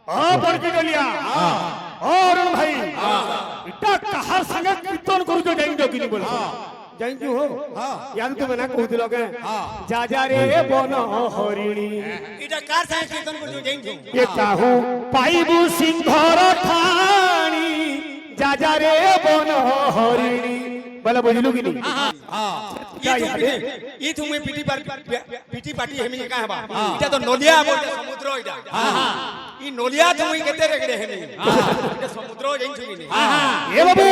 बड़की गलिया अरुण भाई इटा कहार संगे कीर्तन करू जाइंजो कि बोल जाइंजो हो याद तुम ना कहू दिलो के जा जा रे बन हरिणी इटा कार संगे कीर्तन करू जाइंजो ये काहू पाइबू सिंहर ठाणी जा जा रे बन हरिणी बोला बुझलु कि नहीं ई तुम पीटी पार्टी हेमी का हबा इटा तो नलिया बोल समुद्र इटा ई नलिया तुम केते रेगड़े हेमी इटा समुद्र जाइंजो कि नहीं ए बाबू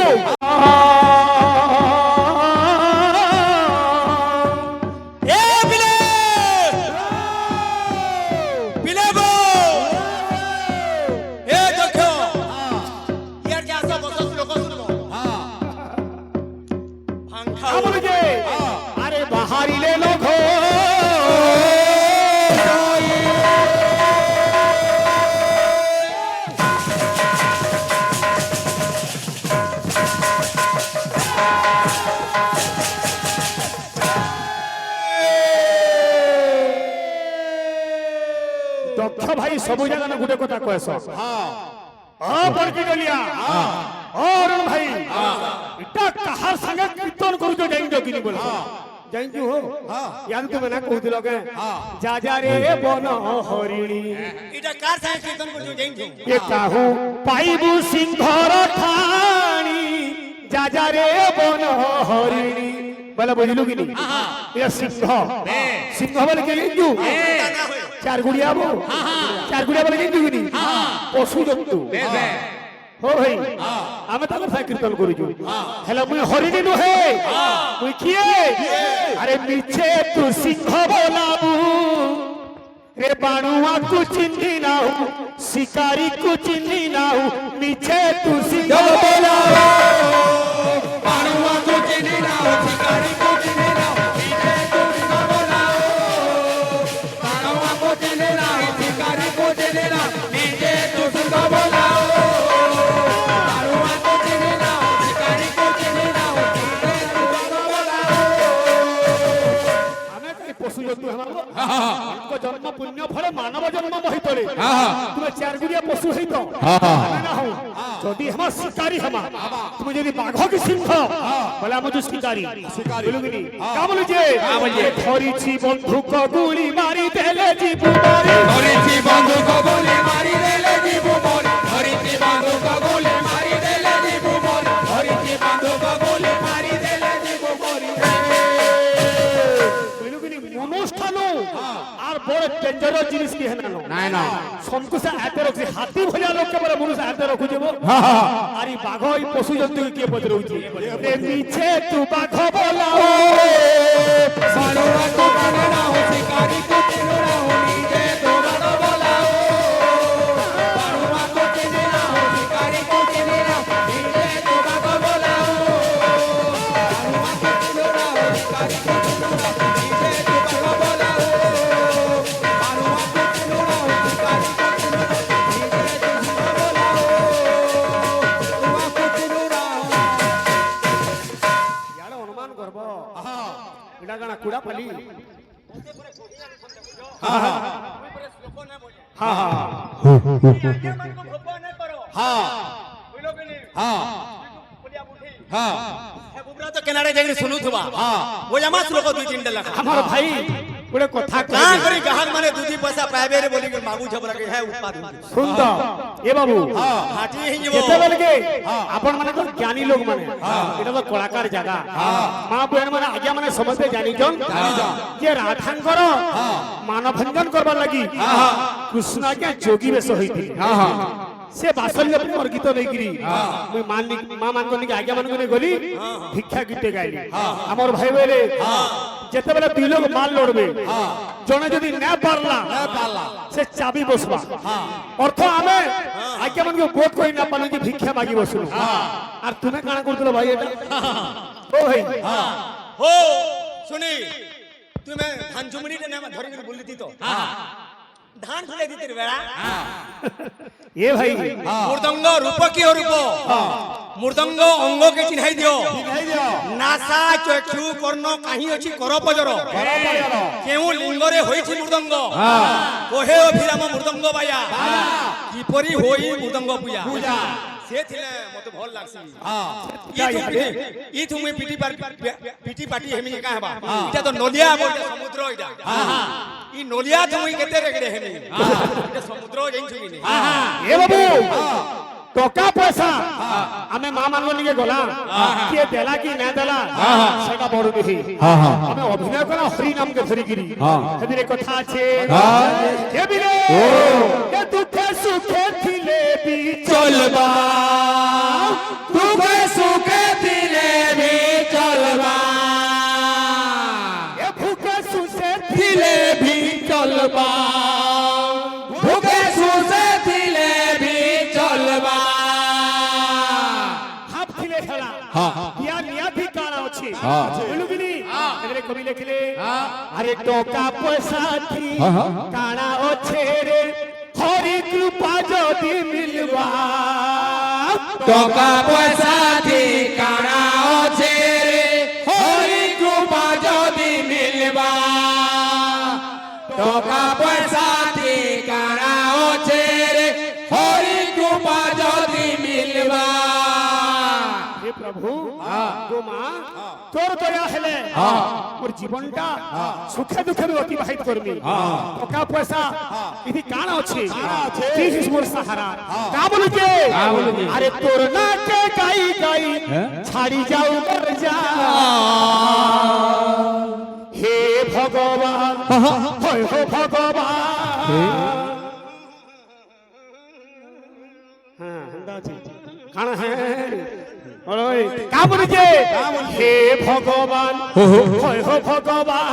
अरे बाहरी ले लो घो दक्ष भाई सब जगह गोटे कथा कहस बड़की गलिया अरुण भाई इटा कहार संगे कीर्तन करू जाइंजो कि बोल जाइंजो हो याद तुम ना कहू दिलो के जा जा रे बन हरिणी इटा कार संगे कीर्तन करू जाइंजो ये काहू पाइबू सिंहर ठाणी जा जा रे बन हरिणी बोला बुझलु कि नहीं ये सिंह बोले के जाइंजो चार गुड़िया बोले जाइंजो कि नहीं पशु जंतु हो भाई आमे तो कथा कीर्तन करू हेला मुई हरिणी नुहे मुई किए अरे मिछे तू सिंह बोलाबू रे बाणुआ को चिन्ही ना हूँ शिकारी को चिन्ही ना हूँ मिछे तू सिंह बोलाबू बाणुआ को चिन्ही ना हूँ शिकारी को चिन्ही ना हूँ मिछे तू सिंह बोलाबू बाणुआ को चिन्ही ना हूँ शिकारी को चिन्ही ना हूँ मिछे तू सिंह बोलाबू इनको जन्म पुण्य फल मानव जन्म मही तले तुम चार गुड़िया पशु है तो ना हो जदि हम शिकारी हम तुम यदि बाघ की सिंह बोला मुझे शिकारी बोलुगिनी का बोलु जे धरिछि बंधुक गुली मारी देले जीव मारी धरिछि बंधुक गुली मारी देले जीव मारी धरिछि बंधुक गुली मारी देले जीव मारी धरिछि बंधुक गुली मारी देले जीव मारी অনুষ্ঠান আর বড় ডেঞ্জারাস জিনিস কি হেনা না না সংকুশা হাতে রাখছি হাতি ভলিয়া লোক কেবল মনুষ হাতে রাখু যাব আর এই বাঘ এই পশু জন্তু কি পদরউছি রে মিছে তু বাঘ বলাও সারোয়া তো কানে না হো শিকারি কো চিনো না হো নিজে তো বাঘ বলাও সারোয়া তো চিনে না হো শিকারি কো চিনে না নিজে তো বাঘ বলাও সারোয়া তো চিনো না হো শিকারি কো চিনো না कुड़ा पली हां हां हां हां हां हां बुबरा तो किनारे जाई सुनु थबा हां वो जमा श्लोक दुई तीन डला हमर भाई गोटे कथा का करी ग्राहक माने दूधी पैसा पाबे रे बोली के मागू झबरा के है उत्पादन सुन तो ए बाबू हां हाटी ही जेबो केते बेल के आपण माने तो ज्ञानी लोग माने एटा तो कलाकार जगह मां बहन माने आज्ञा माने समझते जानी जन जे राधांकर मानभंजन करबा लगी कृष्ण के जोगी वेश होइथि हां से बासल्य पर गीत नहीं गिरी मुई मां मान को नहीं आज्ञा मान को नहीं गली भिक्षा गीते गाइली हमर भाई बेले जेते बेले दुई लोग माल लड़बे जने जदी न पारला से चाबी बसबा अर्थ आमे आज्ञा मान को बोध कोई ना पानी की भिक्षा मागी बसलु और तुमे काना करतलो भाई एटा ओ भाई हो सुनी तुमे धान झुमड़ी ने नाम धरि के बोलती तो धान फुले दी तेरे बेड़ा ये भाई मृदंग रूप की रूप मृदंग अंग के चिन्हाई दियो नासा चक्षु कर्ण काहि अछि कर पजर केउ लिंग रे होई छि मृदंग कोहे अभिराम मृदंग बाया কিপরি হই মৃদঙ্গ পূজা পূজা সে থিলে মতে ভাল লাগছি হ্যাঁ ই তুমি পিটি পাটি হেমি কা হবা এটা তো নলিয়া বলতে সমুদ্র এটা ই নলিয়া তুমি কেতে রেগড়ে হেমি এটা সমুদ্র জাইছু কি এ বাবু টকা পয়সা আমি মা মানব নিকে গলা কে দেলা কি না দেলা সেটা বড় দেখি আমি অভিনয় করা হরি নাম কে ধরি গিরি সেদিরে কথা আছে কে বিলে কে দুঃখে সুখে থিলে বি চলবা দুঃখে সুখে দিলে বি চলবা এ ভুখে সুখে দিলে বি চলবা ভুখে সুখে দিলে বি চলবা হাত থিলে খেলা ইয়া নিয়াতি কানা আছে বুলুগিনি এদের কবি লিখলে আরে টকা পয়সা থি কানা আছে রে হরি কৃপা যদি মিলবা টকা পয়সা ঠিকানা আছে রে হরি কৃপা যদি মিলবা টকা পয়সা ঠিকানা আছে রে হরি কৃপা যদি মিলবা হে প্রভু গো মা তোর দয়া হেলে মোর জীবনটা সুখে দুঃখে অতিবাহিত করবি টাকা পয়সা ইদি কাণ আছে জিস মোর সাহারা কা বলুকে আরে তোর না কে গাই গাই ছাড়ি যাও মর যা হে ভগবান হয় হো ভগবান হ্যাঁ হন্দা আছে কাণ হ্যাঁ ওই কামড়িকে হে ভগবান হয় হো ভগবান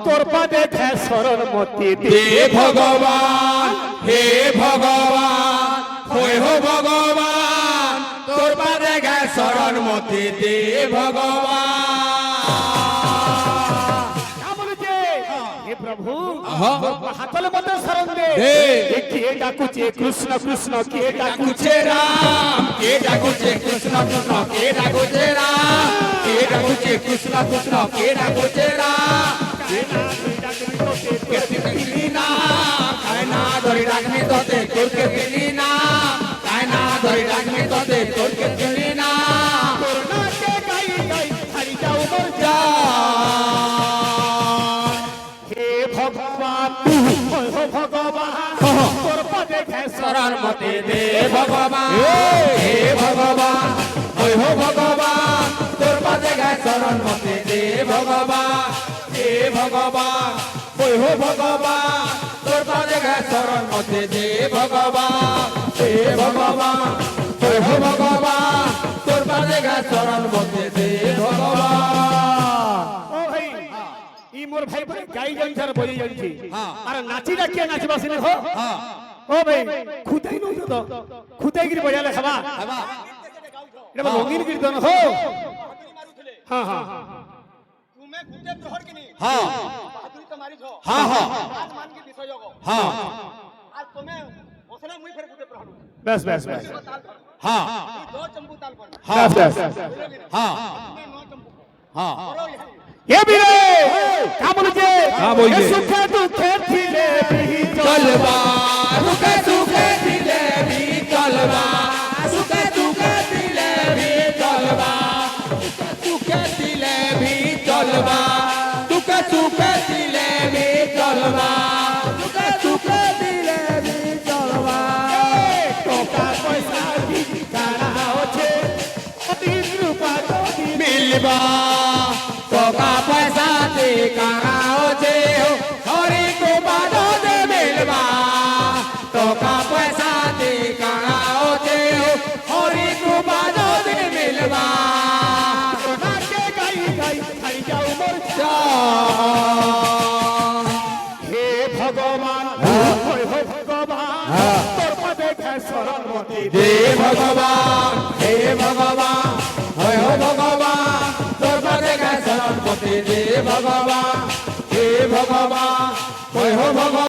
তোর পাদে খে শরণ মতি দে হে ভগবান হে ভগবান হই হো ভগবান তোর পাদে গায় শরণ মতি দে ভগবান কামড়িকে হে প্রভু হাতল মতে শরণ দে কে ডাকুছে কৃষ্ণ কৃষ্ণ কে ডাকুছে রাম কে ডাকুছে কৃষ্ণ কৃষ্ণ কে ডাকুছে রাম কে ডাকুছে কৃষ্ণ কৃষ্ণ কে ডাকুছে রাম কেলি না কায় না ধরি রাখনি তোতে তোরকে কেলি না কায় না ধরি রাখনি তোতে তোরকে কেলি না করুণা কে গাই গাই ছাড়ি যাও মর যা হে ভগবান হয় হো ভগবান তোর পাদে খে শরণ মতে দে ভগবান হে ভগবান হই হো ভগবান তোর পাদে গায় শরণ মতে দে ভগবান হে ভগবান হই হো ভগবান তোর পাদে গায় শরণ মতে দে ভগবান হে ভগবান হই হো ভগবান তোর পাদে গায় শরণ মতে দে ভগবান ও ভাই ই মোর ভাই পরে গাই জানছি আর বলি জানছি আর নাচিরা কে নাচবা সিনে হো ও ভাই খুদাই নই তো খুদাই গিরি বজালে খাবা এটা রঙিন কীর্তন হো হ্যাঁ হ্যাঁ তুমি গুটে প্রহর কিনি হ্যাঁ বাহাদুরি তো মারি છો হ্যাঁ হ্যাঁ আজ মান কি বিষয় গো হ্যাঁ আজ তুমি ওসনা মুই ফের গুটে প্রহর बस बस बस তাল কর হ্যাঁ এই দো চম্বু তাল কর হ্যাঁ बस হ্যাঁ তুমি নো চম্বু হ্যাঁ করো ইহা ये बिरे का बोलजे हाँ बोलिए। सुखे दुखे थिले भी চলবা সুখে সুখে দিলে বি চলবা সুখে সুখে দিলে বি চলবা সুখে দিলে বি চলবা সুখে সুখে দিলে বি চলবা সুখে সুখে দিলে বি চলবা टोका पैसा दी काना होछे अति कृपा जोदी মিলবা টকা পয়সা দে কারা হচ্ছে হরি কৃপা দে মিলবা টকা পয়সা দে কারা হচ্ছে হরি কৃপা দে মিলবা सोना के गाई गाई छाड़ी जाओ मोर हे भगवान होय हो भगवान तोर पदे के शरण मति दे দে ভগবান হে ভগবান হয় হো ভগবান তোর পাদে গায় শরণ পতি দে ভগবান